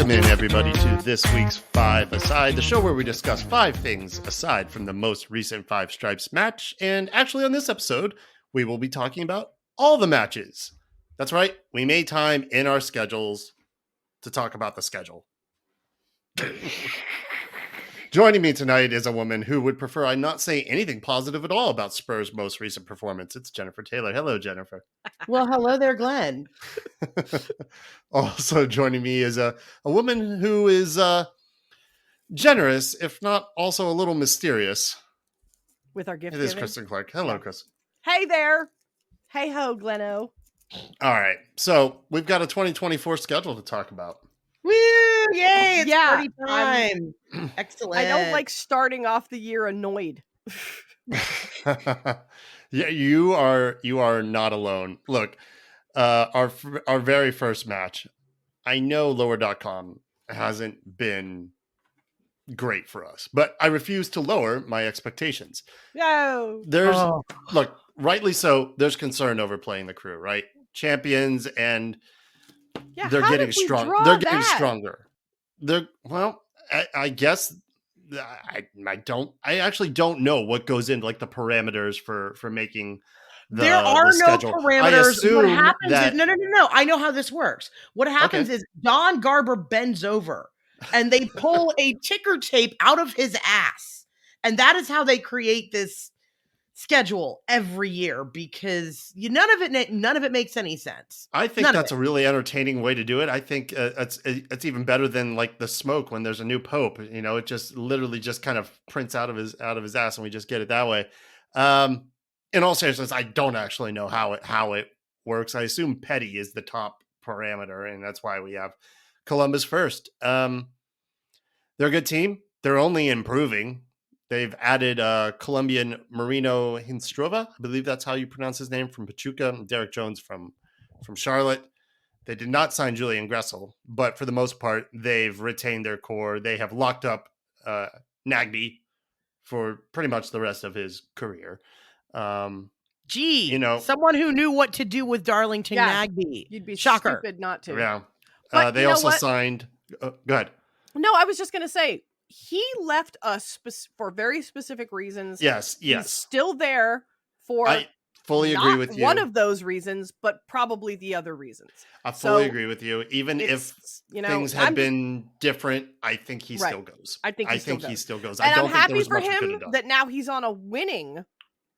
Welcome in, everybody, to this week's Five Aside, the show where we discuss 5 things aside from the most recent Five Stripes match. And actually, on this episode, we will be talking about all the matches. That's right, we made time in our schedules to talk about the schedule. Joining me tonight is a woman who would prefer I not say anything positive at all about Spurs' most recent performance. It's Jennifer Taylor. Hello, Jennifer. Well, hello there, Glenn. Also joining me is a woman who is generous, if not also a little mysterious. With our gift It is giving. Kristen Clark. Hello, Chris. Hey there. Hey ho, Gleno. All right. So we've got a 2024 schedule to talk about. Woo! Yay! It's Yeah, party time. Excellent. I don't like starting off the year annoyed. Yeah, you are not alone. Look, our very first match, I know lower.com hasn't been great for us, but I refuse to lower my expectations. No. Look, rightly so, there's concern over playing the Crew, right? Champions, and Yeah, they're how getting did we strong. draw They're getting that? stronger. I guess I actually don't know what goes into like the parameters for making there are no schedule. parameters. What happens that, is no. I know how this works. What happens is Don Garber bends over and they pull a ticker tape out of his ass. And that is how they create this schedule every year, because none of it makes any sense. I think that's a really entertaining way to do it. I think it's even better than like the smoke when there's a new pope. You know, it just literally just kind of prints out of his ass, and we just get it that way. In all seriousness, I don't actually know how it works. I assume petty is the top parameter, and that's why we have Columbus first. They're a good team. They're only improving. They've added Colombian Marino Hinstrova. I believe that's how you pronounce his name, from Pachuca, and Derek Jones from Charlotte. They did not sign Julian Gressel, but for the most part, they've retained their core. They have locked up Nagby for pretty much the rest of his career. Someone who knew what to do with Darlington Nagby. You'd be Shocker. stupid not to. Yeah. But they also signed. Go ahead. No, I was just going to say, he left us for very specific reasons. Yes. He's still there for. I fully agree with you. One of those reasons, but probably the other reasons. I fully agree with you. Even if things had been different, I think he still goes. I think he still goes. And I'm happy for him that now he's on a winning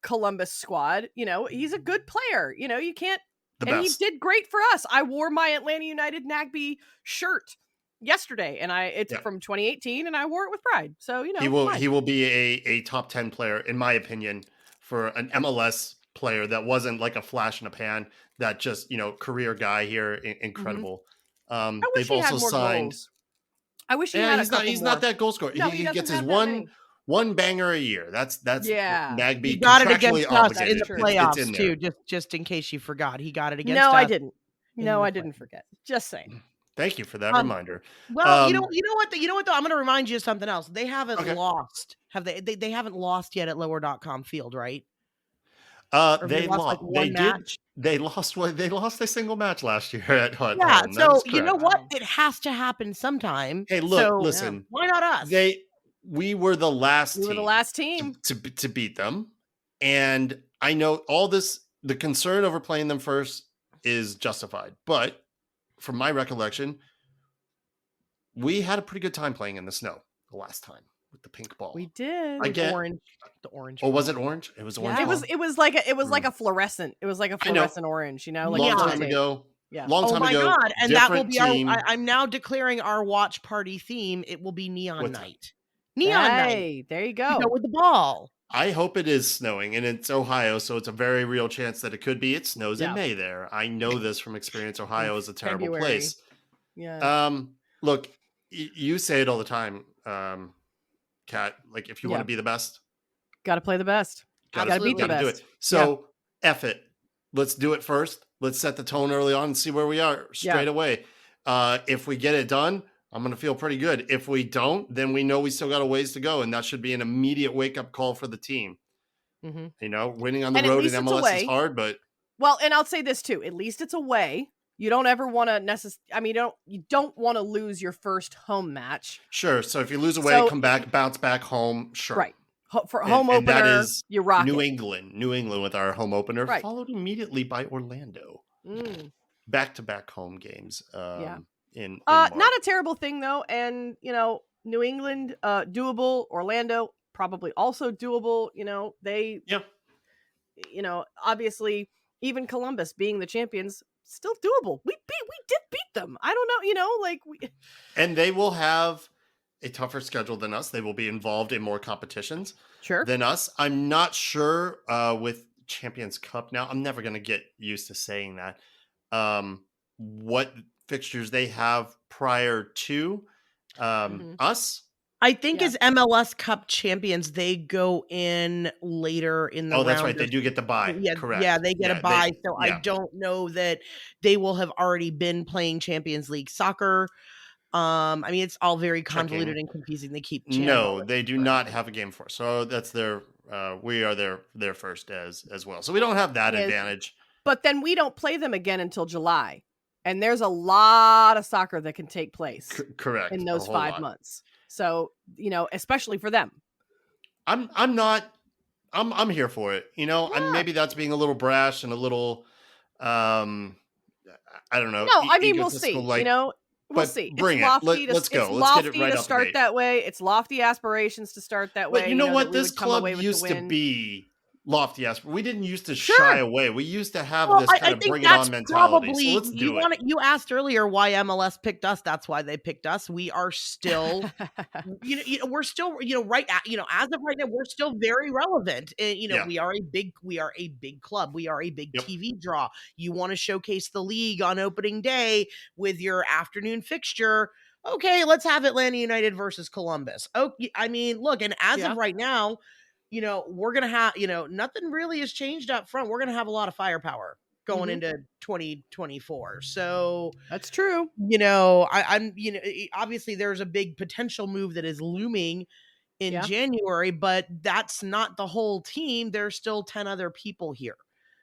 Columbus squad. He's a good player. You can't. He did great for us. I wore my Atlanta United Nagby shirt yesterday, and it's from 2018, and I wore it with pride. So he will be a top 10 player, in my opinion, for an MLS player that wasn't like a flash in a pan, that just career guy here. Incredible. Mm-hmm. They've also signed goals. I wish he had he's not that goal scorer. No, he gets his one banger a year. That's Nagby. He got it against us in the playoffs in too, just in case you forgot. He got it against us. I didn't. No, I didn't forget. Just saying. Thank you for that reminder. Well, you know what though? I'm going to remind you of something else. They haven't lost. Have they? They haven't lost yet at lower.com field, right? They lost. They lost a single match last year at home. Yeah. So you know what? It has to happen sometime. Hey, look, listen. Why not us? We were the last. We were the last team to beat them, and I know all this. The concern over playing them first is justified, but from my recollection, we had a pretty good time playing in the snow the last time with the pink ball. We did. The orange. Oh, was it orange? It was orange. Yeah. It was like a fluorescent. It was like a fluorescent orange. Long time ago. Yeah. Long time ago. Oh my God! And that will be team. I'm now declaring our watch party theme. It will be Neon Night. Neon Night. There you go. With the ball. I hope it is snowing, and it's Ohio, so it's a very real chance that it could be. It snows in May there. I know this from experience. Ohio is a terrible place. Yeah. Look, you say it all the time, Kat. Like, if you want to be the best, got to play the best. Got to beat the best. Do it. So, F it. Let's do it first. Let's set the tone early on and see where we are straight away. If we get it done, I'm going to feel pretty good. If we don't, then we know we still got a ways to go, and that should be an immediate wake-up call for the team. Mm-hmm. Winning on the road in MLS is hard, but... Well, and I'll say this too. At least it's away. You don't ever want to you don't want to lose your first home match. Sure. So if you lose away, come back, bounce back home. Sure. Right. For home opener, that is you rock New England with our home opener, followed immediately by Orlando. Back-to-back home games. In March. Not a terrible thing though, and New England doable. Orlando probably also doable. Obviously even Columbus being the champions, still doable. We did beat them. I don't know, and they will have a tougher schedule than us. They will be involved in more competitions than us. I'm not sure with Champions Cup now. I'm never going to get used to saying that. What fixtures they have prior to us. I think as MLS Cup champions, they go in later in the round. Oh, that's right. They do get the bye. Yeah, correct. Yeah, they get a bye. I don't know that they will have already been playing Champions League soccer. It's all very convoluted and confusing. They keep No, they do not have a game for us. So that's their we are their first as well. So we don't have that advantage. But then we don't play them again until July. And there's a lot of soccer that can take place correct in those 5 months. So, especially for them. I'm here for it. Maybe that's being a little brash and a little I don't know. No, we'll see. We'll see. Bring it. Let's go. Let's get it right to up start that way. It's lofty aspirations to start that way. But you know what? This club used to be lofty aspirations. We didn't used to shy away. We used to have this kind of bring it on mentality. So let's do it. You asked earlier why MLS picked us. That's why they picked us. We are still, we're still, right at, as of right now, we're still very relevant. We are a big club. We are a big TV draw. You want to showcase the league on opening day with your afternoon fixture. Okay, let's have Atlanta United versus Columbus. Oh, look, and as of right now, we're going to have, nothing really has changed up front. We're going to have a lot of firepower going into 2024. So that's true. Obviously there's a big potential move that is looming in January, but that's not the whole team. There's still 10 other people here.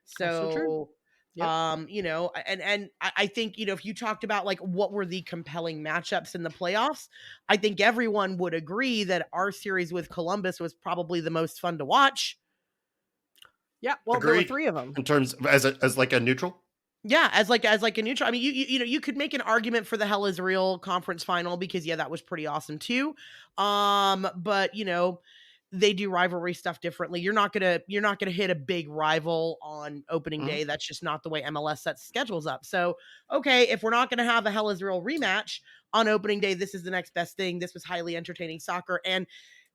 So true. Yep. And I think, if you talked about what were the compelling matchups in the playoffs, I think everyone would agree that our series with Columbus was probably the most fun to watch. Yeah. Well, Agreed. There were 3 of them in terms of, as like a neutral. Yeah. As like a neutral. You could make an argument for the Hell is Real conference final because that was pretty awesome too. But they do rivalry stuff differently. You're not gonna hit a big rival on opening day. That's just not the way MLS sets schedules up. So, okay, if we're not gonna have a Hell is Real rematch on opening day, this is the next best thing. This was highly entertaining soccer, and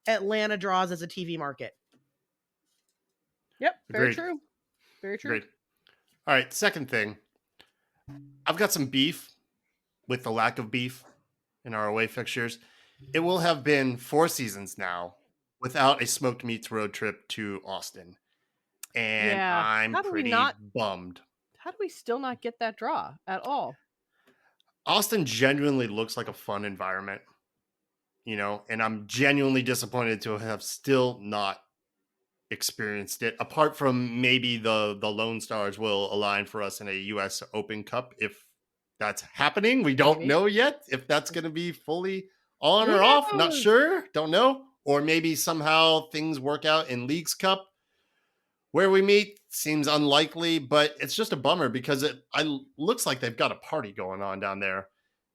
Atlanta draws as a TV market. Yep, very true. Very true. Agreed. All right, second thing. I've got some beef with the lack of beef in our away fixtures. It will have been 4 seasons now without a smoked meats road trip to Austin. And I'm pretty bummed. How do we still not get that draw at all? Austin genuinely looks like a fun environment, and I'm genuinely disappointed to have still not experienced it, apart from maybe the Lone Stars will align for us in a US Open Cup. If that's happening, we don't know yet if that's going to be fully on or off. Not sure. Don't know. Or maybe somehow things work out in Leagues Cup where we meet. Seems unlikely, but it's just a bummer because it looks like they've got a party going on down there.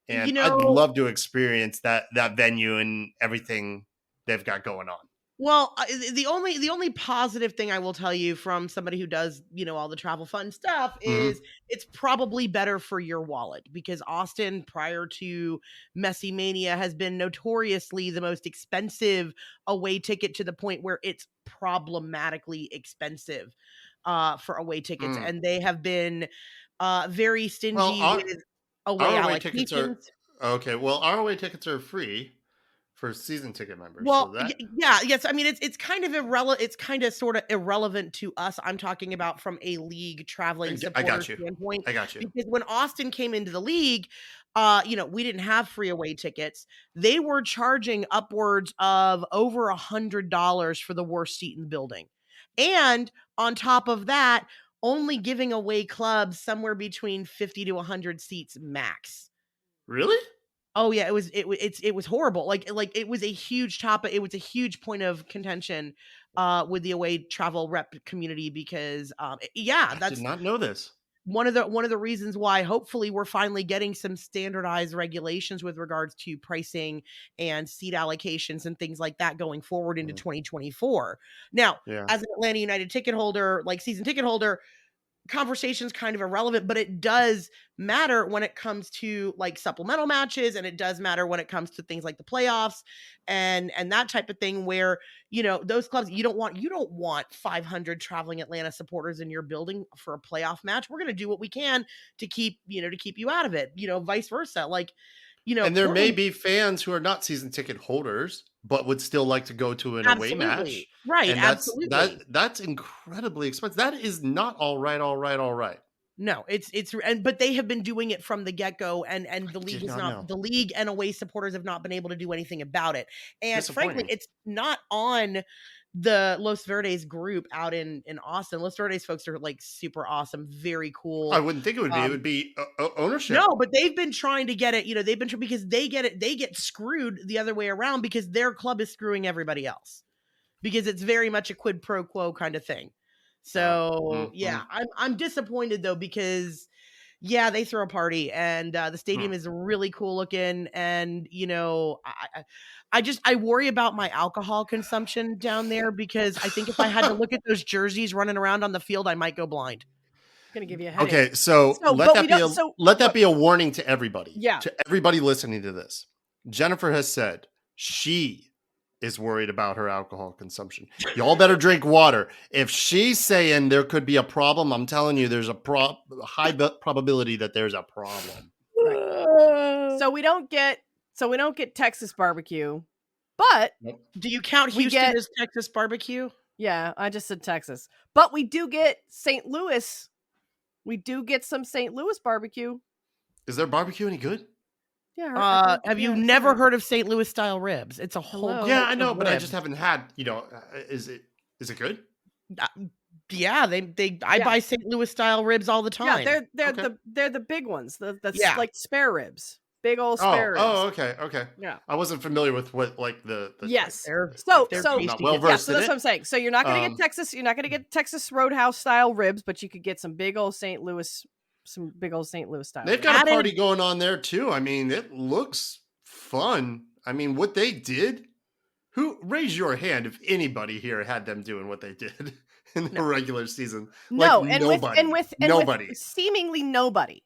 And I'd love to experience that venue and everything they've got going on. Well, the only positive thing I will tell you from somebody who does, all the travel fun stuff is it's probably better for your wallet because Austin prior to Messi Mania has been notoriously the most expensive away ticket to the point where it's problematically expensive for away tickets. And they have been very stingy with away tickets okay. Well, our away tickets are free for season ticket members. Well, yes. It's kind of irrelevant. It's kind of sort of irrelevant to us. I'm talking about from a league traveling supporter standpoint. I got you. Because when Austin came into the league, we didn't have free away tickets. They were charging upwards of over $100 for the worst seat in the building. And on top of that, only giving away clubs somewhere between 50 to 100 seats max. Really? Oh yeah, it was horrible. Like it was a huge topic. It was a huge point of contention with the away travel rep community because I that's did not know this. One of the reasons why hopefully we're finally getting some standardized regulations with regards to pricing and seat allocations and things like that going forward into 2024. Now, as an Atlanta United ticket holder, like season ticket holder, conversation's kind of irrelevant, but it does matter when it comes to like supplemental matches, and it does matter when it comes to things like the playoffs and that type of thing where, you know, those clubs, you don't want 500 traveling Atlanta supporters in your building for a playoff match. We're going to do what we can to keep you out of it, vice versa. Like, and there may be fans who are not season ticket holders, but would still like to go to an away match. Right. And absolutely. That's incredibly expensive. That is not all right. No, but they have been doing it from the get-go, and the league and away supporters have not been able to do anything about it. And frankly, it's not on the Los Verdes group out in Austin. Los Verdes folks are like super awesome, very cool. I wouldn't think it would be. It would be ownership. No, but they've been trying to get it. They've been because they get screwed the other way around because their club is screwing everybody else because it's very much a quid pro quo kind of thing. So I'm disappointed though because they throw a party and the stadium is really cool looking, and I worry about my alcohol consumption down there because I think if I had to look at those jerseys running around on the field, I might go blind. Gonna give you a headache. Okay, so let that be a warning to everybody. Yeah, to everybody listening to this. Jennifer has said she is worried about her alcohol consumption. Y'all better drink water. If she's saying there could be a problem, I'm telling you, there's a high probability that there's a problem. Right. So we don't get Texas barbecue, but do you count Houston as Texas barbecue? Yeah, I just said Texas, but we do get St. Louis. We do get some St. Louis barbecue. Is their barbecue any good? Yeah. Have you never heard of St. Louis style ribs? It's a whole. Yeah, I know, but I just haven't had. Is it good? Yeah, I buy St. Louis style ribs all the time. Yeah, they're the big ones. That's like spare ribs. Big old spare ribs. Oh, okay. Yeah. I wasn't familiar with what like the yes. Like, so I'm not well versed so that's what I'm saying. So you're not gonna get Texas. You're not gonna get Texas Roadhouse style ribs, but you could get some big old St. Louis style. They've got a party going on there too. I mean, it looks fun. I mean, what they did. Raise your hand if anybody here had them doing what they did in the regular season? No, like, and nobody. With seemingly nobody.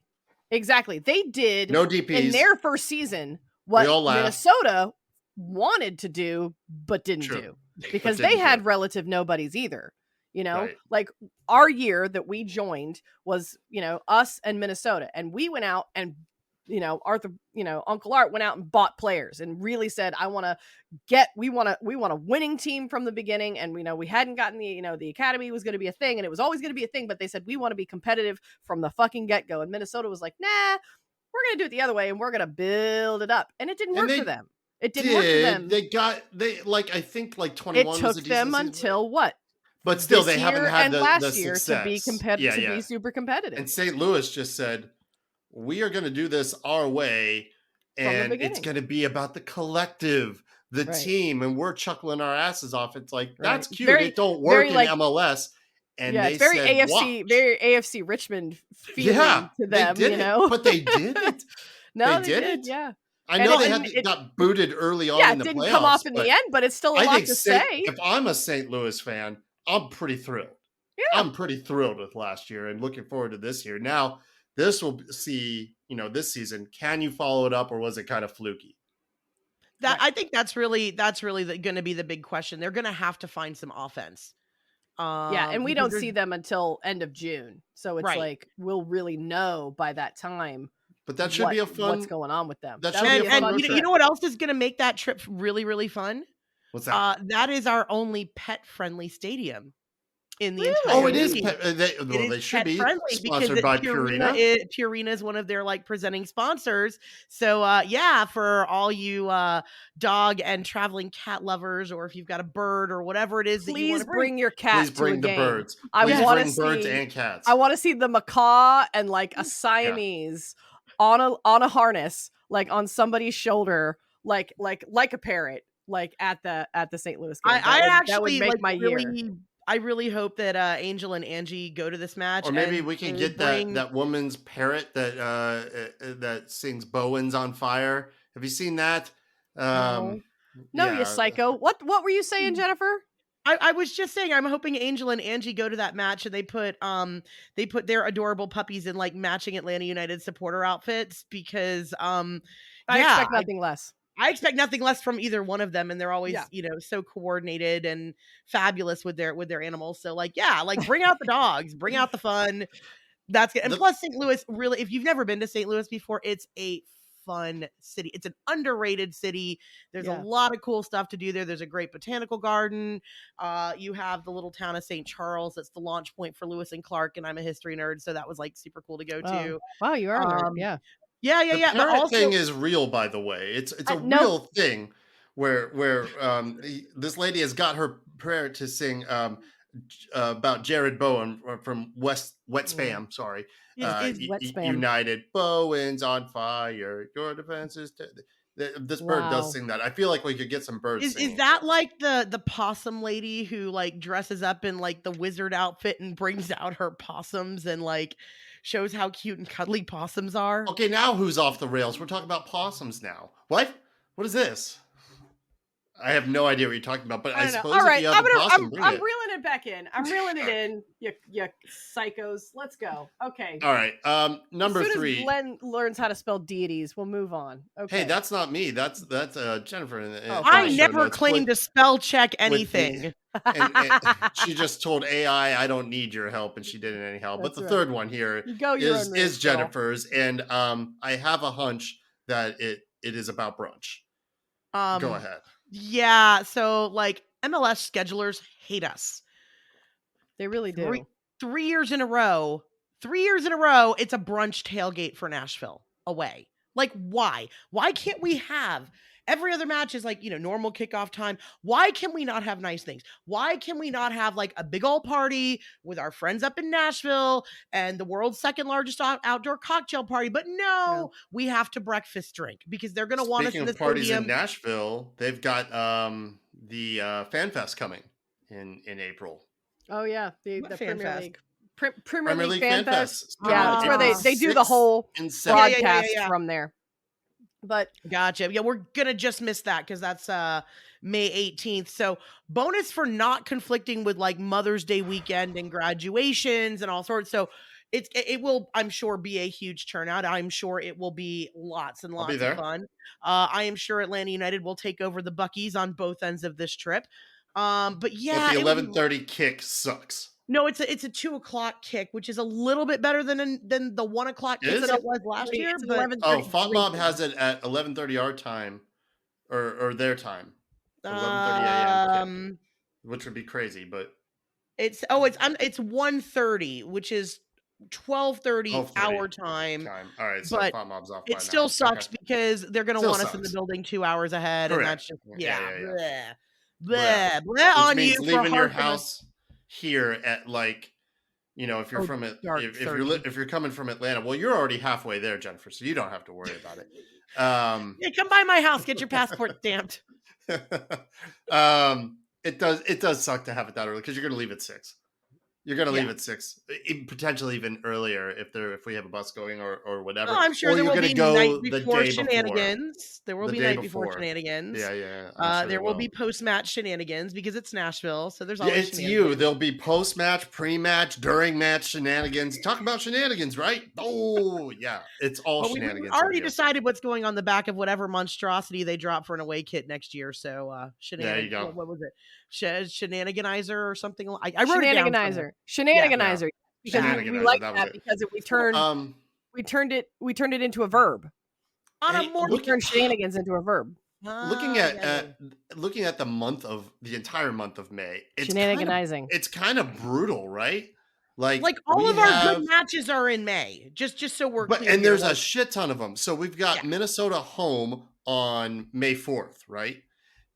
Exactly. They did no DPs in their first season what Minnesota wanted to do but didn't do because they had relative nobodies either. Like our year that we joined was, us and Minnesota, and we went out and Uncle Art went out and bought players and really said, we want a winning team from the beginning. And we hadn't gotten the academy was going to be a thing, and it was always going to be a thing, but they said, we want to be competitive from the fucking get go. And Minnesota was like, nah, we're going to do it the other way. And we're going to build it up. And it didn't work for them. It didn't work for them. I think 21. It took them until what? But still, they haven't had the last year success. To be competitive, to be super competitive. And St. Louis just said, we are going to do this our way, and it's going to be about the collective, the team, and we're chuckling our asses off. It's like, that's cute. It don't work in MLS. And it's very AFC, very AFC Richmond feeling to them, But they did it. No, they did. Yeah. I know they got booted early on in the playoffs. It didn't come off in the end, but it's still a lot to say. If I'm a St. Louis fan, I'm pretty thrilled. Yeah. I'm pretty thrilled with last year and looking forward to this year. Now, this will see, this season, can you follow it up, or was it kind of fluky? I think that's really going to be the big question. They're going to have to find some offense. And we don't see them until end of June. So it's like, we'll really know by that time. But that should be a fun. What's going on with them? That should be a fun. And you know what else is going to make that trip really, really fun? What's that? That is our only pet-friendly stadium. in the entire Oh, it is. league. They should be friendly sponsored by Purina. Purina is one of their like presenting sponsors. So for all you dog and traveling cat lovers, or if you've got a bird or whatever it is that you want to bring your cat. Please bring the game. birds. I want to see birds and cats. I want to see the macaw and like a Siamese on a harness, like on somebody's shoulder, like a parrot, like at the St. Louis game. That would make my year. I really hope that Angel and Angie go to this match. Or maybe we can get that woman's parrot that sings Bowen's on Fire. Have you seen that? No, you psycho. What were you saying, Jennifer? I was just saying I'm hoping Angel and Angie go to that match and they put their adorable puppies in like matching Atlanta United supporter outfits, because I expect nothing less. I expect nothing less from either one of them, and they're always, so coordinated and fabulous with their animals. So bring out the dogs, bring out the fun. That's good. And plus St. Louis, really, if you've never been to St. Louis before, it's a fun city. It's an underrated city. There's a lot of cool stuff to do there. There's a great botanical garden. You have the little town of St. Charles. That's the launch point for Lewis and Clark, and I'm a history nerd, so that was like super cool to go to. Wow, you are a nerd. Yeah. Yeah. The parrot thing is real, by the way. It's a real thing where this lady has got her parrot to sing about Jared Bowen from Wet Spam. Sorry, Wet Spam. United Bowen's on fire. Your defense is. This bird does sing that. I feel like we could get some birds. Is that like the possum lady who like dresses up in like the wizard outfit and brings out her possums and like shows how cute and cuddly possums are? Okay, now who's off the rails? We're talking about possums now. What is this? I have no idea what you're talking about, but I suppose all right, if you have I'm reeling it back in. I'm reeling it in. You psychos. Let's go. Okay. All right. Number as soon 3. As Len learns how to spell deities, we'll move on. Okay. Hey, that's not me. That's Jennifer. I never claimed to spell check anything. And she just told AI, I don't need your help, and she didn't anyhow. But the third one here is Jennifer's, and I have a hunch that it is about brunch. Go ahead. Yeah, so like MLS schedulers hate us. They really do. 3 years in a row, it's a brunch tailgate for Nashville away. Like, why? Why can't we have every other match is like, normal kickoff time? Why can we not have nice things? Why can we not have like a big old party with our friends up in Nashville and the world's second largest outdoor cocktail party? But no, we have to breakfast drink because they're going to want us in the parties stadium. In Nashville, they've got the Fan Fest coming in April. Oh yeah, the Fan Premier Fest? League. Premier League Fan Fest. Yeah, that's where they do the whole broadcast from there. But gotcha. Yeah, we're gonna just miss that because that's May 18th. So bonus for not conflicting with like Mother's Day weekend and graduations and all sorts. So it will, I'm sure, be a huge turnout. I'm sure it will be lots and lots of fun. I am sure Atlanta United will take over the Buckies on both ends of this trip. But yeah, the 11:30 kick sucks. No, it's a 2:00 kick, which is a little bit better than the 1:00 kick that it was last year. But FOTMOB has it at 11:30 our time, or their time, 11:30 a.m. which would be crazy. But it's 1:30, which is 12:30 our time. All right, so FOTMOB's off. It still sucks because they're going to want us in the building 2 hours ahead, and that's just blah on you for leaving your house here at like, if you're from it, if you're coming from Atlanta, well, you're already halfway there, Jennifer, so you don't have to worry about it. Yeah, come by my house, get your passport stamped. It does suck to have it that early because you're going to leave at 6. You're going to leave at 6, potentially even earlier if we have a bus going or whatever. Oh, I'm sure there will be night before shenanigans. There will be night before shenanigans. Yeah. There will be post-match shenanigans because it's Nashville, so there's always it's you. There'll be post-match, pre-match, during match shenanigans. Talk about shenanigans, right? Oh, yeah. It's all shenanigans. We've already decided what's going on the back of whatever monstrosity they drop for an away kit next year. So shenanigans. There you go. What was it? Shenaniganizer or something. I wrote it down. Shenaniganizer. Because we like that because we turned it into a verb. On a more we turned shenanigans into a verb. looking at the entire month of May, it's kind of brutal, right? Like all of our good matches are in May. Just so we're clear. And there's a shit ton of them. So we've got Minnesota home on May 4th, right?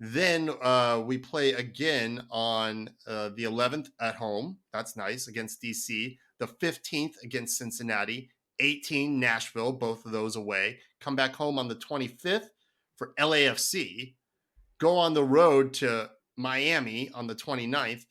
Then we play again on the 11th at home. That's nice, against DC. The 15th against Cincinnati. 18 Nashville, both of those away. Come back home on the 25th for LAFC. Go on the road to Miami on the 29th.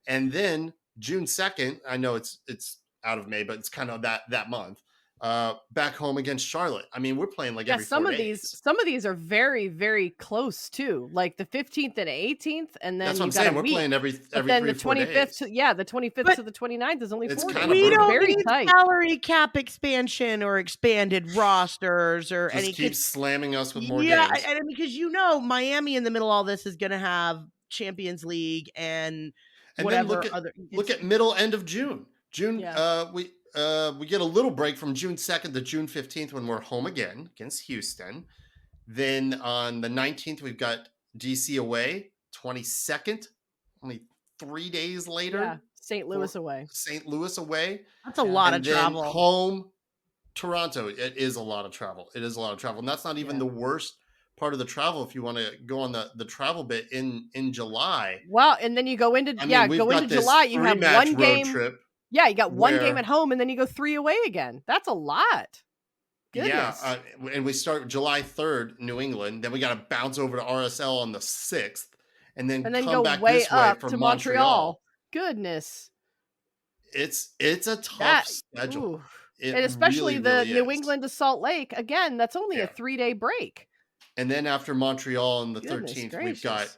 And then June 2nd, I know it's out of May, but it's kind of that month. Back home against Charlotte. I mean, we're playing like every 4 days. Some of these are very, very close too. Like the 15th and 18th, and then that's what I'm saying. We're playing every then 3 the 25th to the 25th to the 29th is only 4 days. We don't need salary cap expansion or expanded rosters or just keep slamming us with more games. Yeah, and because Miami in the middle of all this is going to have Champions League and whatever then look at middle end of June. We get a little break from June 2nd to June 15th when we're home again against Houston. Then on the 19th, we've got DC away. 22nd, only 3 days later. St. Louis away. That's a lot of travel. Home, Toronto. It is a lot of travel. And that's not even the worst part of the travel if you want to go on the travel bit in July. Wow, and then you go into July, you have one game trip. Yeah, you got one game at home and then you go 3 away again. That's a lot. Goodness. Yeah, and we start July 3rd, New England. Then we got to bounce over to RSL on the 6th and then come go back way this way up for to Montreal. Goodness. It's a tough schedule. And especially the New England to Salt Lake. Again, that's only a 3-day break. And then after Montreal on the 13th, we've got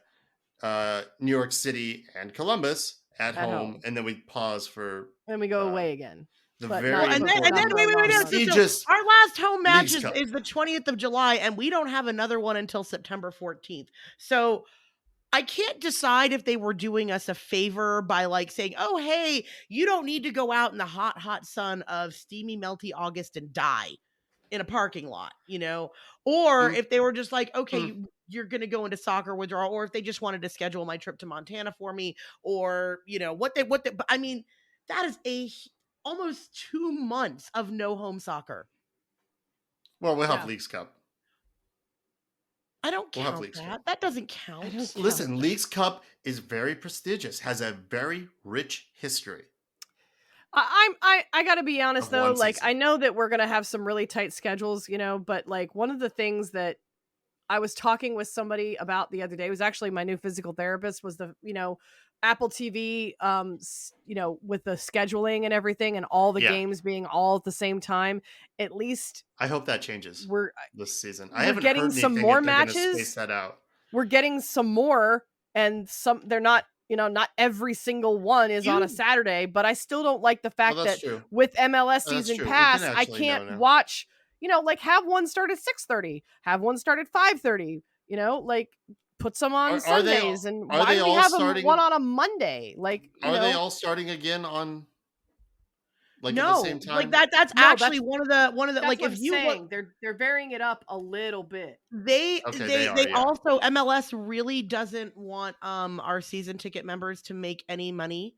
New York City and Columbus at home, and then we pause for. And we go away again. Wait. Our last home match is the 20th of July, and we don't have another one until September 14th. So I can't decide if they were doing us a favor by saying, "Oh, hey, you don't need to go out in the hot, hot sun of steamy, melty August and die in a parking lot," or if they were just like, "Okay, you're going to go into soccer withdrawal," or if they just wanted to schedule my trip to Montana for me, or I mean, that is almost 2 months of no home soccer. Well, we'll have Leagues Cup. I don't count that. That doesn't count. Listen, Leagues Cup is very prestigious, has a very rich history. I gotta be honest though, I know that we're gonna have some really tight schedules, but one of the things that I was talking with somebody about the other day was actually my new physical therapist was the Apple TV with the scheduling and everything and all the games being all at the same time. At least I hope that changes this season. I haven't getting heard some more matches. Space that out. We're getting some more, and they're not. Not every single one is on a Saturday, but I still don't like the fact that with MLS season pass, I can't watch, have one start at 6:30, have one start at 5:30, put some on Sundays. And why do we have one on a Monday? Are they all starting again on at the same time? That's actually one of the if you saying. They're varying it up a little bit. They also MLS really doesn't want our season ticket members to make any money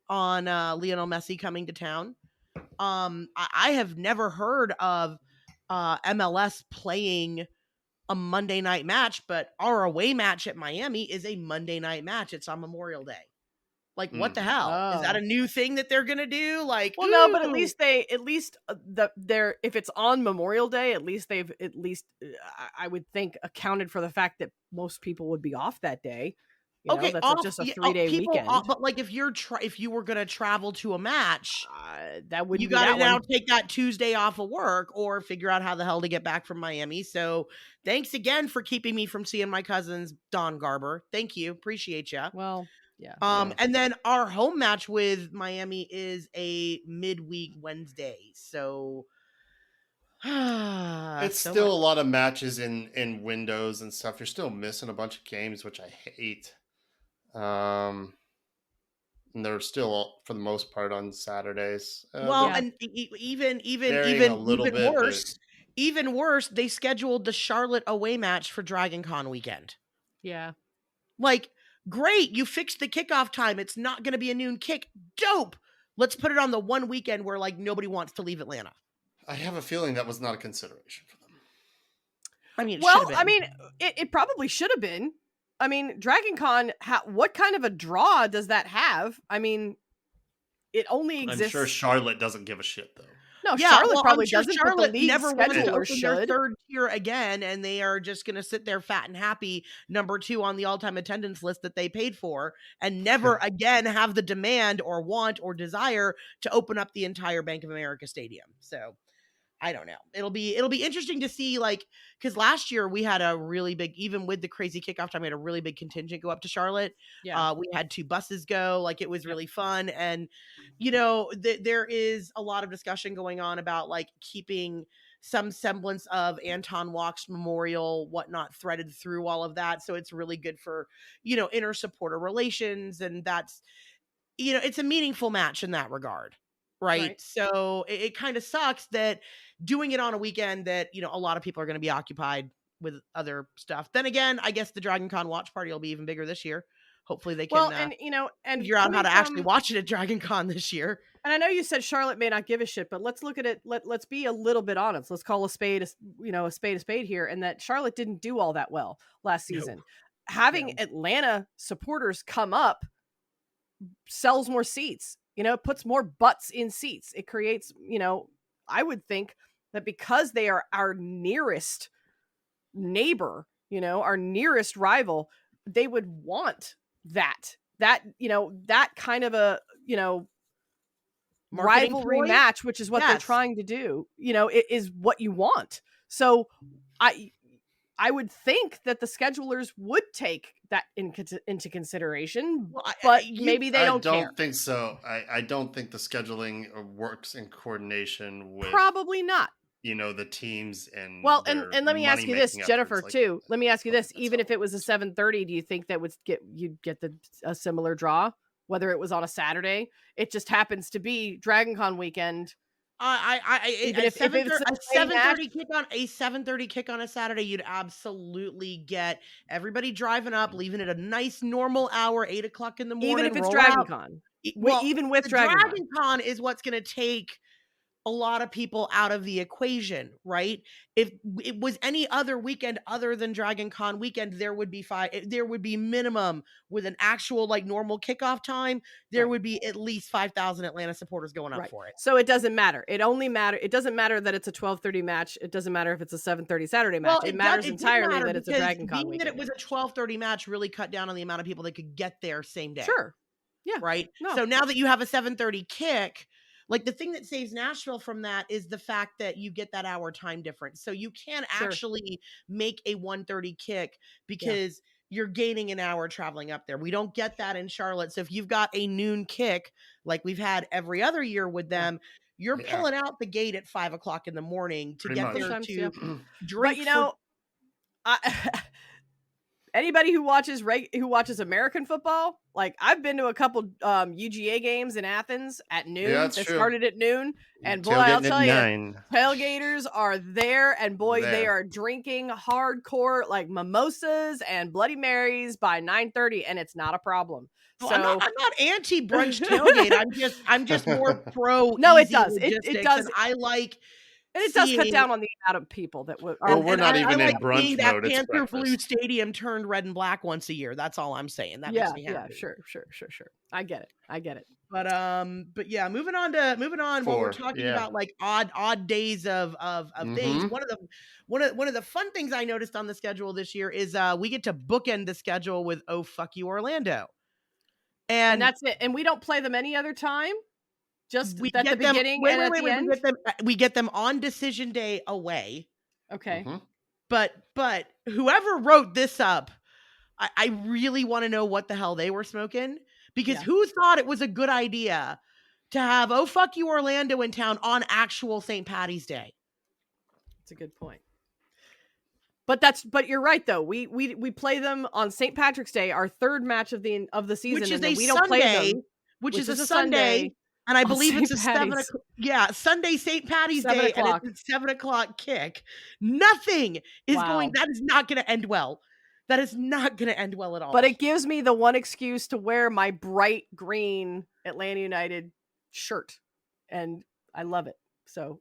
on Lionel Messi coming to town. I have never heard of MLS playing a Monday night match, but our away match at Miami is a Monday night match. It's on Memorial Day. What the hell? Is that a new thing that they're gonna do? No, but at least if it's on Memorial Day, at least I would think accounted for the fact that most people would be off that day. That's just a 3-day weekend. But if you were gonna travel to a match, that would you got to now take that Tuesday off of work or figure out how the hell to get back from Miami. So thanks again for keeping me from seeing my cousins, Don Garber. Thank you, appreciate you. Well. Yeah. And then our home match with Miami is a midweek Wednesday. So it's still a lot of matches in windows and stuff. You're still missing a bunch of games, which I hate. And they're still for the most part on Saturdays. And even worse even worse, they scheduled the Charlotte away match for Dragon Con weekend. Yeah. Like, great, you fixed the kickoff time. It's not going to be a noon kick. Dope. Let's put it on the one weekend where like nobody wants to leave Atlanta. I have a feeling that was not a consideration for them. I mean, it probably should have been. I mean, Dragon Con, what kind of a draw does that have? I mean, it only exists. I'm sure Charlotte doesn't give a shit, though. No, yeah, Charlotte probably doesn't. Charlotte never wants to open should. their third tier again, and they are just going to sit there fat and happy, number 2 on the all-time attendance list that they paid for, and never again have the demand or want or desire to open up the entire Bank of America Stadium. So I don't know. It'll be interesting to see, like, because last year we had a really big, even with the crazy kickoff time, we had a really big contingent go up to Charlotte. Yeah. We had 2 buses go. Like, it was really fun. And, you know, there is a lot of discussion going on about like keeping some semblance of Anton Walk's memorial, whatnot, threaded through all of that. So it's really good for, you know, inter supporter relations. And that's, you know, it's a meaningful match in that regard. Right. So it kind of sucks that doing it on a weekend that, you know, a lot of people are going to be occupied with other stuff. Then again, I guess the Dragon Con watch party will be even bigger this year. Hopefully they can figure out how to actually watch it at Dragon Con this year. And I know you said Charlotte may not give a shit, but let's look at it. Let's be a little bit honest. Let's call a spade a spade here. And that Charlotte didn't do all that well last season. Having Atlanta supporters come up sells more seats. You know, it puts more butts in seats. It creates, you know, I would think that because they are our nearest neighbor, you know, our nearest rival, they would want that, you know, that kind of a, you know, rivalry match, which is what they're trying to do, you know, it is what you want. So I would think that the schedulers would take that into consideration, but maybe they don't care. I don't think so. I don't think the scheduling works in coordination with... Probably not. You know, the teams and... Well, and let me ask you this, Jennifer, too. Let me ask you this. Even if it was a 7:30, do you think that you'd get a similar draw? Whether it was on a Saturday? It just happens to be Dragon Con weekend. If it's a 7:30 kick on a Saturday, you'd absolutely get everybody driving up, leaving at a nice normal hour, 8:00 in the morning. Even if it's Dragon Con, even with Dragon Con is what's going to take a lot of people out of the equation, right? If it was any other weekend other than Dragon Con weekend, there would be minimum with an actual like normal kickoff time. There would be at least 5,000 Atlanta supporters going up for it. So it doesn't matter. It doesn't matter that it's a 12:30 match. It doesn't matter if it's a 7:30 Saturday match. It matters entirely that it's a Dragon Con weekend. That it was a 12:30 match really cut down on the amount of people that could get there same day. Sure. Yeah. Right. No. So now that you have a 7:30 kick, like the thing that saves Nashville from that is the fact that you get that hour time difference. So you can actually make a 1:30 kick because you're gaining an hour traveling up there. We don't get that in Charlotte. So if you've got a noon kick, like we've had every other year with them, you're pulling out the gate at 5:00 in the morning to get there to drink. But you know, anybody who watches American football, like I've been to a couple UGA games in Athens at noon. Yeah, that started at noon, and boy, Tailgating I'll tell you, 9. tailgaters are there, and boy, they are drinking hardcore like mimosas and Bloody Marys by 9:30, and it's not a problem. So I'm not anti brunch tailgate. I'm just more pro. No, it does. It does. And I like. And it does cut down on the amount of people that would. We're not even in brunch mode. That Panther Blue Stadium turned red and black once a year. That's all I'm saying. That makes me happy. Sure. I get it. But yeah, moving on. When we're talking about like odd days of things. One of the fun things I noticed on the schedule this year is we get to bookend the schedule with OFYO Orlando, and that's it. And we don't play them any other time. Just at the beginning and at the end? We get them on decision day away. Okay. Mm-hmm. But whoever wrote this up, I really want to know what the hell they were smoking. Because who thought it was a good idea to have OFYO Orlando in town on actual St. Paddy's Day? That's a good point. But you're right though. We play them on St. Patrick's Day, our third match of the season, which is and we don't play them. Which is a Sunday. And I believe it's a Paddy's. Sunday St. Paddy's Day, and it's a 7:00 kick. Nothing is that is not going to end well. That is not going to end well at all. But it gives me the one excuse to wear my bright green Atlanta United shirt, and I love it. So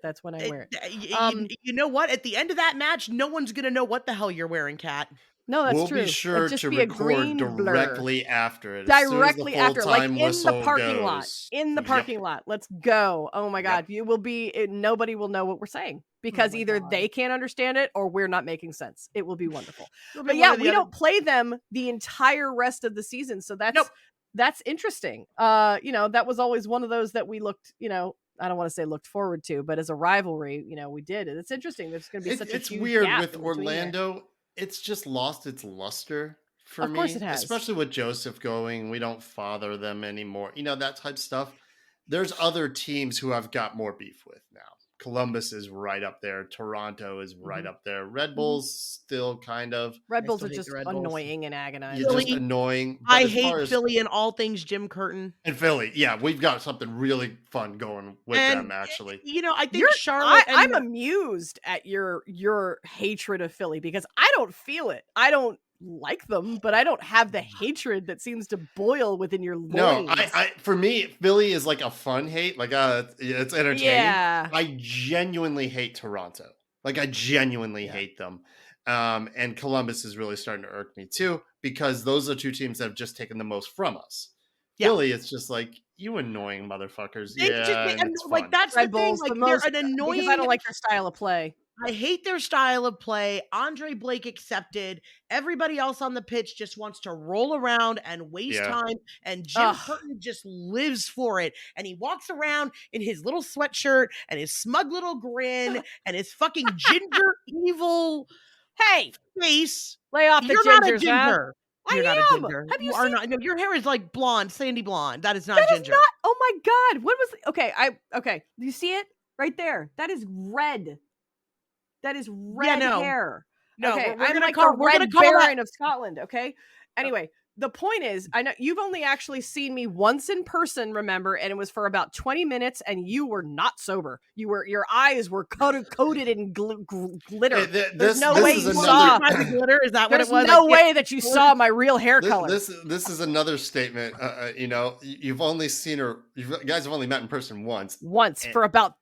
that's when I wear it. You know what? At the end of that match, no one's going to know what the hell you're wearing, Kat. No, that's we'll true. We'll be sure to record directly after it. Directly after, like in the parking goes. lot. In the parking lot. Let's go. Oh my God. You will nobody will know what we're saying because either they can't understand it or we're not making sense. It will be wonderful. But yeah, we don't play them the entire rest of the season. So that's interesting. That was always one of those that we looked, I don't want to say looked forward to, but as a rivalry, we did it. It's interesting. There's going to be such a huge It's weird gap with Orlando. It's just lost its luster for me. Of course it has. Especially with Joseph going, we don't father them anymore. That type of stuff. There's other teams who I've got more beef with now. Columbus is right up there. Toronto is right up there. Red Bulls still kind of. Red Bulls are just annoying and agonizing. Just annoying. I hate Philly and all things Jim Curtin. And Philly, yeah, we've got something really fun going with them, actually. I think Charlotte. I'm amused at your hatred of Philly because I don't feel it. I don't like them, but I don't have the hatred that seems to boil within your loins. No, I for me, Philly is like a fun hate. Like, it's entertaining. Yeah. I genuinely hate Toronto. Like, I genuinely hate them. And Columbus is really starting to irk me too, because those are two teams that have just taken the most from us. Yeah. Philly, it's just like, you annoying motherfuckers. That's Red the thing. Bulls, like, they're an annoying. Because I don't like their style of play. I hate their style of play. Andre Blake accepted. Everybody else on the pitch just wants to roll around and waste time. And Jim Curtin just lives for it. And he walks around in his little sweatshirt and his smug little grin and his fucking ginger evil face. Lay off the You're gingers, not a ginger. You're not a ginger. Have you are seen? Not. No, your hair is like blonde, sandy blonde. That is not that ginger. Is not, oh my God! What was? Okay. Do you see it right there? That is red. That is red hair. No, okay, I'm like the Red Baron of Scotland. Okay. Anyway, the point is, I know you've only actually seen me once in person, remember, and it was for about 20 minutes, and you were not sober. Your eyes were coated in glitter. There's no way you saw the glitter. Is that what it was? There's no way that you saw my real hair color. This is another statement. You've only seen her. You guys have only met in person once. For about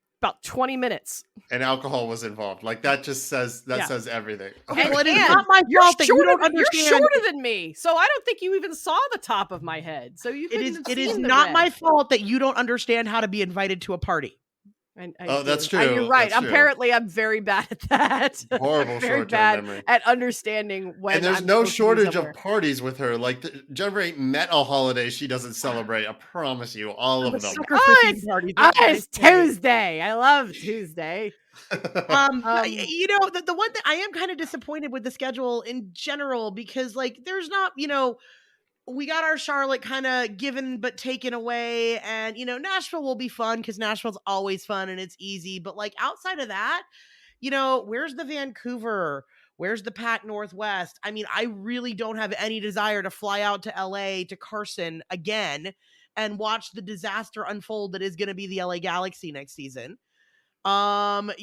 20 minutes. And alcohol was involved. Like, that just says everything. Okay, well, it is not my fault that you don't understand. You're shorter than me, so I don't think you even saw the top of my head. So it is not my fault that you don't understand how to be invited to a party. That's true. You're right. That's Apparently, true. I'm very bad at that. Horrible short-term memory. At understanding when. And there's no shortage of parties with her. Like, Jennifer ain't met a holiday she doesn't celebrate. I promise you, all of them. It's Tuesday. I love Tuesday. The one thing I am kind of disappointed with the schedule in general, because there's not, we got our Charlotte kind of given but taken away, and Nashville will be fun because Nashville's always fun and it's easy, but outside of that, where's the Vancouver? Where's the Pac Northwest? I mean, I really don't have any desire to fly out to LA to Carson again and watch the disaster unfold that is going to be the LA Galaxy next season. The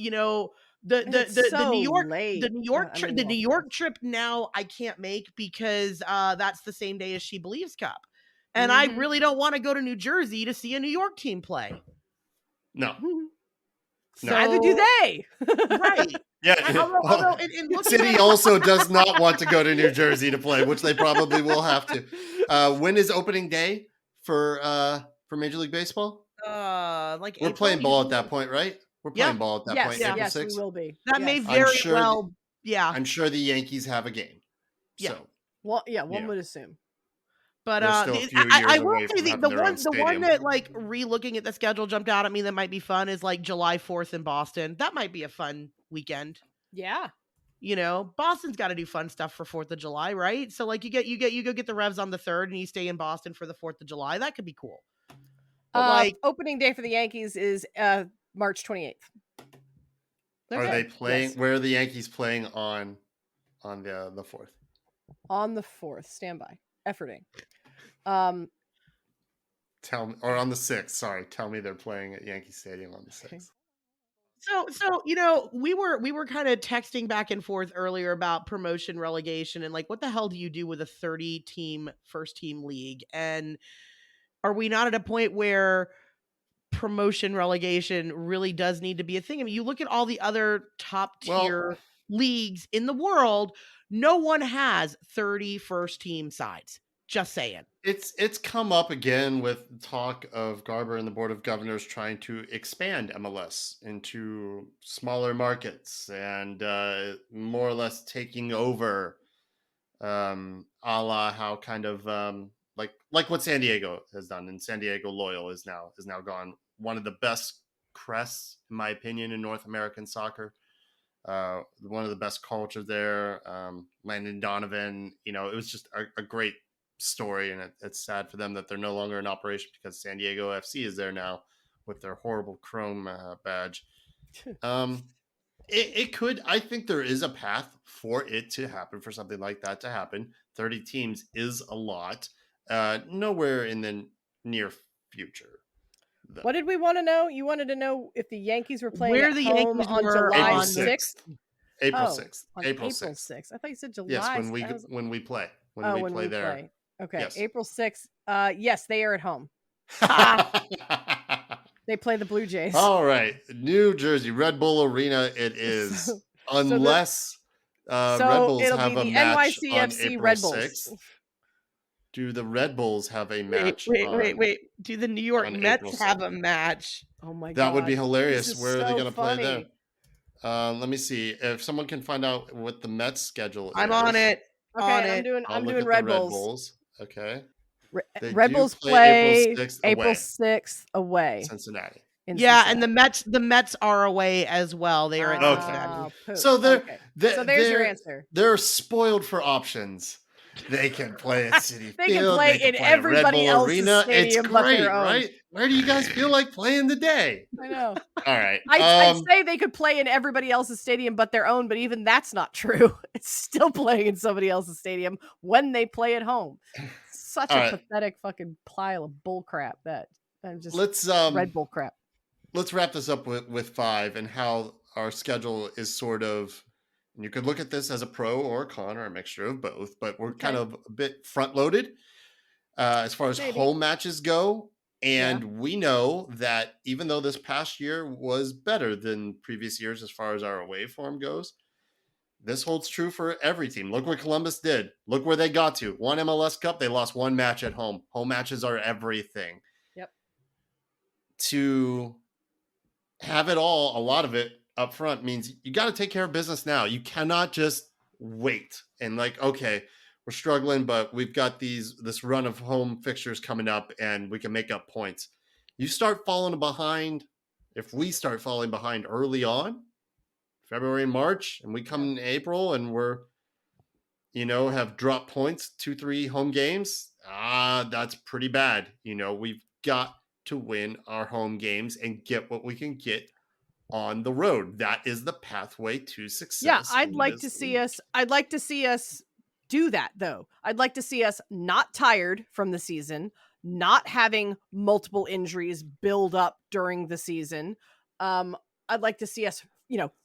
New York trip now I can't make because that's the same day as She Believes Cup, and I really don't want to go to New Jersey to see a New York team play. No, neither do they. Right? Yeah. City also does not want to go to New Jersey to play, which they probably will have to. When is opening day for Major League Baseball? We're playing ball at that point, right? We're playing ball at that point. Yes, we will be. That may very well. I'm sure the Yankees have a game. Yeah. So. Well, one would assume. But I will say the one that re-looking at the schedule jumped out at me that might be fun is July 4th in Boston. That might be a fun weekend. Yeah. Boston's got to do fun stuff for 4th of July, right? So you go get the Revs on the 3rd and you stay in Boston for the 4th of July. That could be cool. But opening day for the Yankees is March 28th. Are they playing? Yes. Where are the Yankees playing on the 4th? On the 4th, standby, efforting. Tell me, or on the 6th. Sorry, tell me they're playing at Yankee Stadium on the 6th. Okay. So we were kind of texting back and forth earlier about promotion relegation and like what the hell do you do with a 30-team first team league? And are we not at a point where promotion relegation really does need to be a thing? I mean, you look at all the other top tier leagues in the world, no one has 30 first team sides. Just saying. It's come up again with talk of Garber and the Board of Governors trying to expand MLS into smaller markets and more or less taking over, a la how kind of like what San Diego has done. And San Diego Loyal is now gone, one of the best crests, in my opinion, in North American soccer. One of the best culture there. Landon Donovan, it was just a great story, and it's sad for them that they're no longer in operation because San Diego FC is there now with their horrible chrome badge. It could, I think there is a path for it to happen, for something like that to happen. 30 teams is a lot. Nowhere in the near future, though. What did we want to know? You wanted to know if the Yankees were playing where at the home Yankees on were July on 6th? April 6th. April 6th. I thought you said July. Yes, when we play. When we play there. Play. Okay, yes. April 6th. Yes, they are at home. They play the Blue Jays. All right, New Jersey Red Bull Arena. It is, unless Red Bulls have a match on April Red 6th. Do the Red Bulls have a match? Wait. Do the New York Mets have a match? Oh my god, that would be hilarious. Where are they going to play there? Let me see if someone can find out what the Mets schedule is. I'm on it. Okay, I'm doing Red Bulls. Okay. Red Bulls play April 6th away. Cincinnati. And the Mets are away as well. They are at Cincinnati. So so there's your answer. They're spoiled for options. They can play at Citi they Field. They can play in everybody else's Arena. Stadium, it's great, but their own. Right? Where do you guys feel like playing today? I know. All right. I'd say they could play in everybody else's stadium but their own, but even that's not true. It's still playing in somebody else's stadium when they play at home. Such a pathetic fucking pile of bull crap that I'm just Red Bull crap. Let's wrap this up with 5 and how our schedule is sort of. And you could look at this as a pro or a con or a mixture of both, but we're kind of a bit front loaded as far as home matches go. And we know that even though this past year was better than previous years as far as our away form goes, this holds true for every team. Look what Columbus did. Look where they got to. One MLS Cup, they lost one match at home. Home matches are everything. Yep. To have it all, a lot of it, up front means you got to take care of business now. You cannot just wait and okay, we're struggling, but we've got this run of home fixtures coming up and we can make up points. You start falling behind. If we start falling behind early on, February and March, and we come in April and we're, have dropped points, 2-3 home games, that's pretty bad. We've got to win our home games and get what we can get on the road. That is the pathway to success. Yeah, I'd like to see us do that though. I'd like to see us not tired from the season, not having multiple injuries build up during the season. I'd like to see us,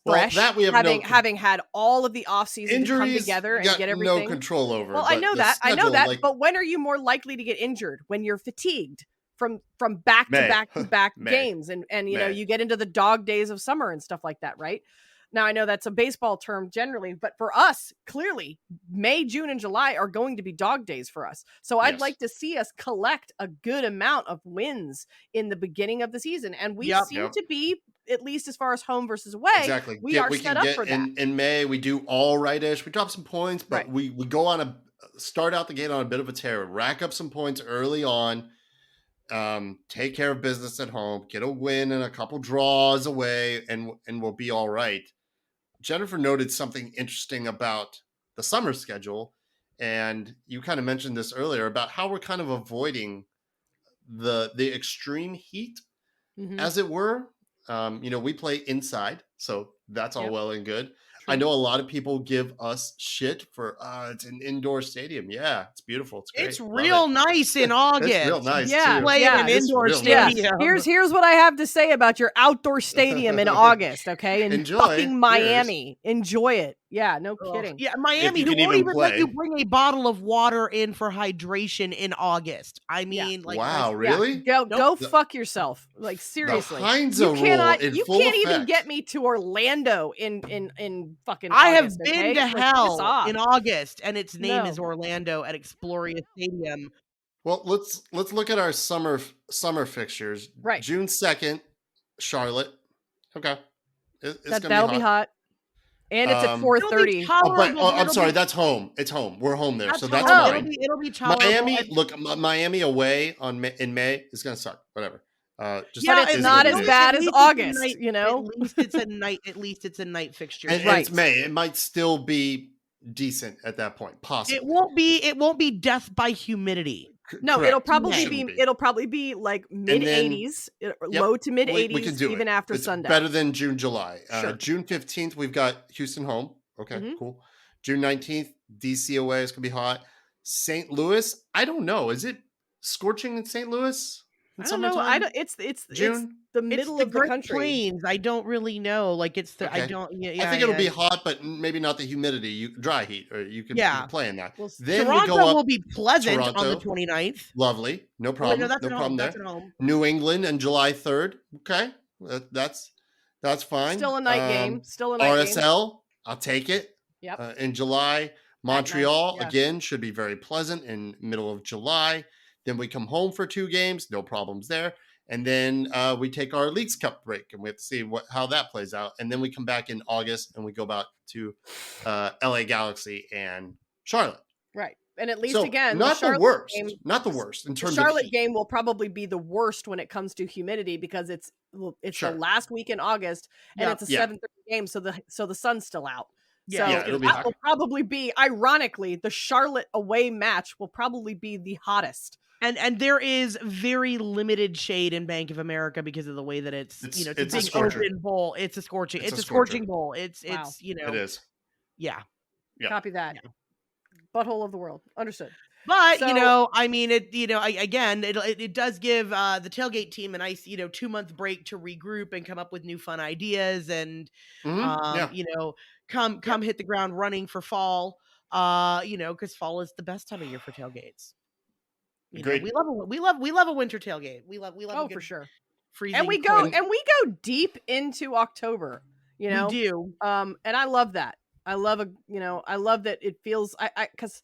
fresh, that we have having had all of the offseason to come together and get everything. No control over. Well, I know that. But when are you more likely to get injured? When you're fatigued from back to back games and you get into the dog days of summer and stuff like that, right? Now I know that's a baseball term generally, but for us, clearly May, June, and July are going to be dog days for us. So I'd like to see us collect a good amount of wins in the beginning of the season. And we seem to be, at least as far as home versus away, exactly. we are set up for that. In May, we do all right-ish. We drop some points, but we go on start out the gate on a bit of a tear, rack up some points early on. Take care of business at home, get a win and a couple draws away, and we'll be all right. Jennifer noted something interesting about the summer schedule, and you kind of mentioned this earlier about how we're kind of avoiding the extreme heat, as it were. We play inside, so that's all well and good. I know a lot of people give us shit for it's an indoor stadium. Yeah, it's beautiful. It's great. It's real nice in August. It's real nice Yeah, too. Play in an indoor stadium. Here's what I have to say about your outdoor stadium in August. Okay, in fucking Miami, enjoy it. Yeah, no kidding. Yeah, Miami, who won't even let you bring a bottle of water in for hydration in August. I mean, like, wow, really? Go fuck yourself. Like, seriously, the Heinze rule in you full can't effect. even get me to Orlando in fucking. I August, have been to hell in August, and its name is Orlando at Exploria Stadium. Well, let's look at our summer fixtures. Right, June 2nd, Charlotte. Okay, that'll be hot. And it's at 4:30. I'm sorry, that's home. It's home. We're home there, so that's fine. It'll be tolerable. Miami, Miami away in May is going to suck. Whatever. But it's not as bad as August. You know, at least it's a night. At least it's a night fixture. And it's May. It might still be decent at that point. Possibly. It won't be death by humidity. No, correct. It'll probably be like mid 80s, low to mid 80s, we can do even after it's sundown. Better than June, July. Sure. June 15th, we've got Houston home. Okay, cool. June 19th, DC away. It's gonna be hot. St. Louis. I don't know. Is it scorching in St. Louis? I don't know. It's June. It's the middle of the country. Plains. I don't really know. Like it's the. Okay. I don't. Yeah, I think it'll be hot, but maybe not the humidity. Dry heat, or you can play in that. Well, then Toronto we go up, will be pleasant on the 29th. Lovely, no problem. No problem there. That's at home. New England and July 3rd. Okay, that's fine. Still a night game. Still a night game. RSL. I'll take it. Yep. In July, Montreal again should be very pleasant in middle of July. Then we come home for 2 games, no problems there. And then we take our Leagues Cup break, and we have to see how that plays out. And then we come back in August, and we go back to LA Galaxy and Charlotte. Right. And at least, again, not the worst. Not the worst in terms of Charlotte game will probably be the worst when it comes to humidity because it's the last week in August, and it's a 7:30 game, so the sun's still out. Yeah, so that will probably be, ironically, the Charlotte away match will probably be the hottest. And there is very limited shade in Bank of America because of the way that it's a big open bowl. It's a scorching. It's a scorching bowl. It's it is. Yeah. Copy that. Yeah. Butthole of the world. Understood. But I mean, it does give the tailgate team a nice 2-month break to regroup and come up with new fun ideas and come hit the ground running for fall. Because fall is the best time of year for tailgates. Great. We love a winter tailgate. We love for sure. Freezing. And we go deep into October. We do. And I love that. I love that it feels because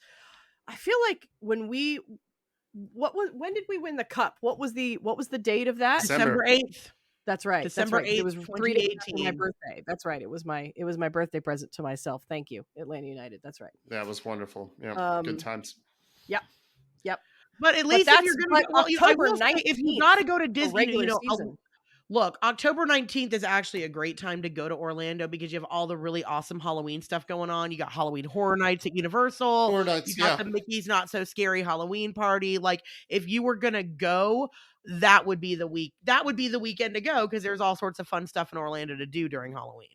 I feel like when did we win the cup? What was the date of that? December 8th. That's right. December 8th. It was 3 days after my birthday. That's right. It was my birthday present to myself. Thank you, Atlanta United. That's right. That was wonderful. Yeah. Good times. Yep. But at least if you're going to October 19th, if you got to go to Disney, look, October 19th is actually a great time to go to Orlando because you have all the really awesome Halloween stuff going on. You got Halloween Horror Nights at Universal. Horror Nights, you got the Mickey's Not So Scary Halloween party. Like, if you were going to go, that would be the week. That would be the weekend to go because there's all sorts of fun stuff in Orlando to do during Halloween.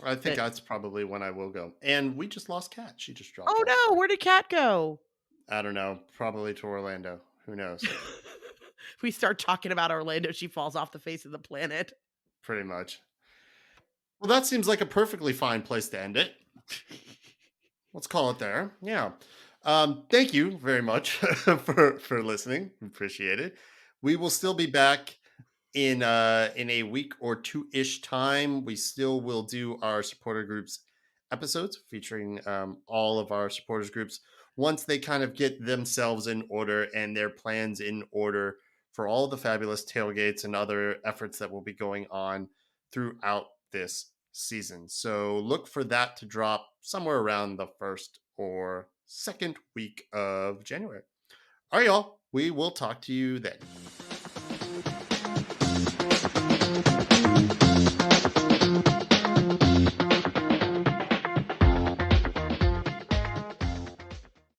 I think that's probably when I will go. And we just lost Kat. She just dropped. Oh, no. Where did Kat go? I don't know. Probably to Orlando. Who knows? If we start talking about Orlando, she falls off the face of the planet. Pretty much. Well, that seems like a perfectly fine place to end it. Let's call it there. Yeah. Thank you very much for listening. Appreciate it. We will still be back in a week or 2-ish time. We still will do our supporter groups episodes featuring all of our supporters groups once they kind of get themselves in order and their plans in order for all the fabulous tailgates and other efforts that will be going on throughout this season. So look for that to drop somewhere around the 1st or 2nd week of January. All right, y'all. We will talk to you then.